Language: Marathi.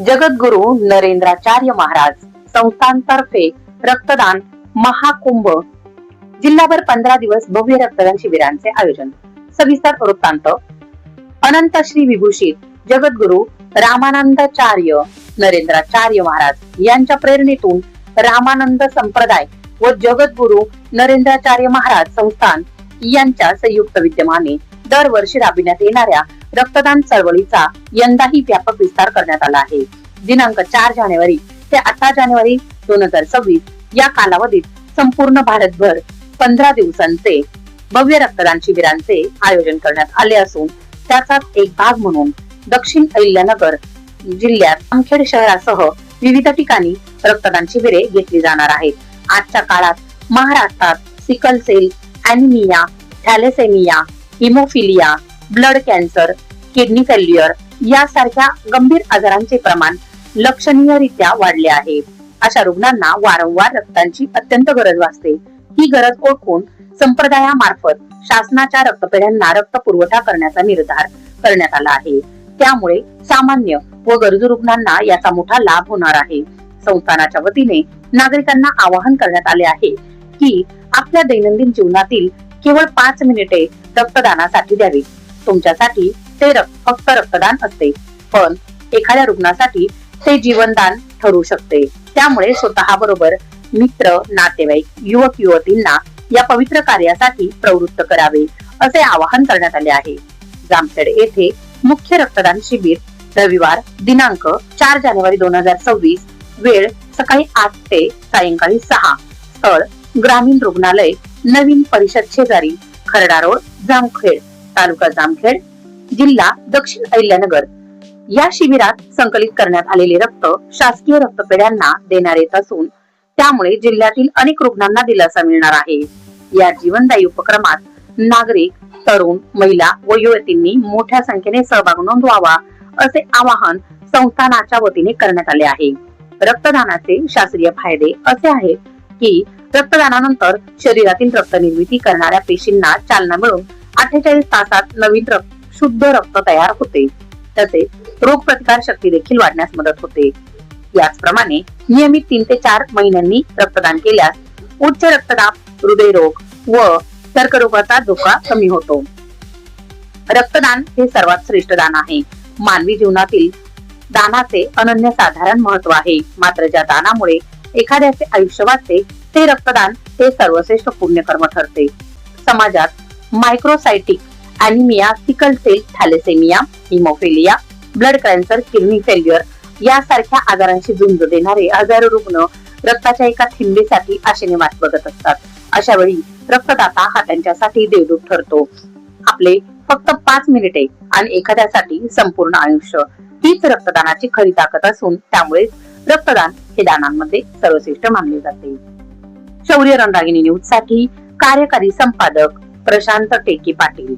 जगद्गुरु नरेंद्राचार्य महाराज संस्थांतर्फे रक्तदान महाकुंभ जिल्हाभर 15 दिवस भव्य रक्तदान शिबिरांचे आयोजन। सविस्तर वृत्तांत। अनंत श्री विभूषित जगद्गुरु रामानंदाचार्य नरेंद्राचार्य महाराज यांच्या प्रेरणेतून रामानंद संप्रदाय व जगद्गुरु नरेंद्राचार्य महाराज संस्थान यांच्या संयुक्त विद्यमाने दरवर्षी राबविण्यात येणाऱ्या रक्तदान चळवळीचा यंदाही व्यापक विस्तार करण्यात आला आहे। दिनांक 4 जानेवारी ते 18 जानेवारी 2026 या कालावधीत संपूर्ण भारतभर 15 दिवसांचे भव्य रक्तदान शिबिरांचे आयोजन करण्यात आले असून त्याचाच एक भाग म्हणून दक्षिण अहिल्यानगर जिल्ह्यात जामखेड शहरासह विविध ठिकाणी रक्तदान शिबिरे घेतली जाणार आहेत। आजच्या काळात महाराष्ट्रात sickle cell anaemia, thalassaemia, haemophilia, blood cancer, kidney failure यासारख्या गंभीर आजारांचे प्रमाण लक्षणीयरित्या वाढले आहे। अशा रुग्णांना वारंवार रक्ताची अत्यंत गरज भासते। ही गरज ओळखून संप्रदायामार्फत शासनाच्या रक्तपेढ्यांना रक्त पुरवठा करण्याचा निर्धार करण्यात आला आहे। त्यामुळे सामान्य व गरजू रुग्णांना याचा मोठा लाभ होणार आहे। संस्थानाच्या वतीने नागरिकांना आवाहन करण्यात आले आहे की आपल्या दैनंदिन जीवनातील केवळ 5 मिनिटे रक्तदानासाठी द्यावी। तुमच्यासाठी ते फक्त रक्तदान असते, पण एखाद्या रुग्णासाठी ते जीवनदान ठरू शकते। त्यामुळे स्वतः बरोबर मित्र, नातेवाईक, युवक युवतींना या पवित्र कार्यासाठी प्रवृत्त करावे असे आवाहन करण्यात आले आहे। जामखेड येथे मुख्य रक्तदान शिबिर रविवार दिनांक 4 जानेवारी 2026 वेळ सकाळी 8 ते सायंकाळी 6। स्थळ ग्रामीण रुग्णालय, नवीन परिषद शेजारी, खरडा रोड, जामखेड, तालुका जामखेड, जिल्हा दक्षिण अहिल्यानगर। या शिबिरात संकलित करण्यात आलेले रक्त शासकीय रक्तपेढ्यांना देण्यात येत असून त्यामुळे जिल्ह्यातील अनेक रुग्णांना दिलासा मिळणार आहे। या जीवनदायी उपक्रमात नागरिक, तरुण, महिला व युवतींनी मोठ्या संख्येने सहभाग नोंदवावा असे आवाहन संस्थानाच्या वतीने करण्यात आले आहे। रक्तदानाचे शास्त्रीय फायदे असे आहेत की रक्तदानानंतर शरीरातील रक्त निर्मिती करणाऱ्या पेशींना चालना मिळून 48 तासात नवीन शुद्ध रक्त तयार होते। तसेच रोग प्रतिकार शक्ती देखील वाढण्यास मदत होते। याचप्रमाणे नियमित 3 ते 4 महिन्यांनी रक्तदान केल्यास उच्च रक्तदाब, हृदयरोग व कर्करोगाचा धोका कमी होतो। रक्तदान हे सर्वात श्रेष्ठ दान आहे। मानवी जीवनातील दानाचे अनन्यसाधारण महत्व आहे। मात्र ज्या दानामुळे एखाद्याचे आयुष्य वाचते ते रक्तदान हे सर्वश्रेष्ठ पुण्यकर्म ठरते। समाजात microcytic anaemia, sickle cell, thalassaemia, haemophilia, blood cancer, kidney failure यासारख्या आजारांशी झुंज देणारे हजारो रुग्ण रक्ताच्या एका थेंबेसाठी आशेने वाट बघत असतात। अशा वेळी रक्तदाता हा त्यांच्यासाठी देवदूत ठरतो। आपले फक्त 5 मिनिटे आणि एखाद्यासाठी संपूर्ण आयुष्य हीच रक्तदानाची खरी ताकद असून त्यामुळे रक्तदान हे दानांमध्ये सर्वश्रेष्ठ मानले जाते। शौर्य रणरागिणी न्यूज साठी कार्यकारी संपादक प्रशांत टेकी पाटील।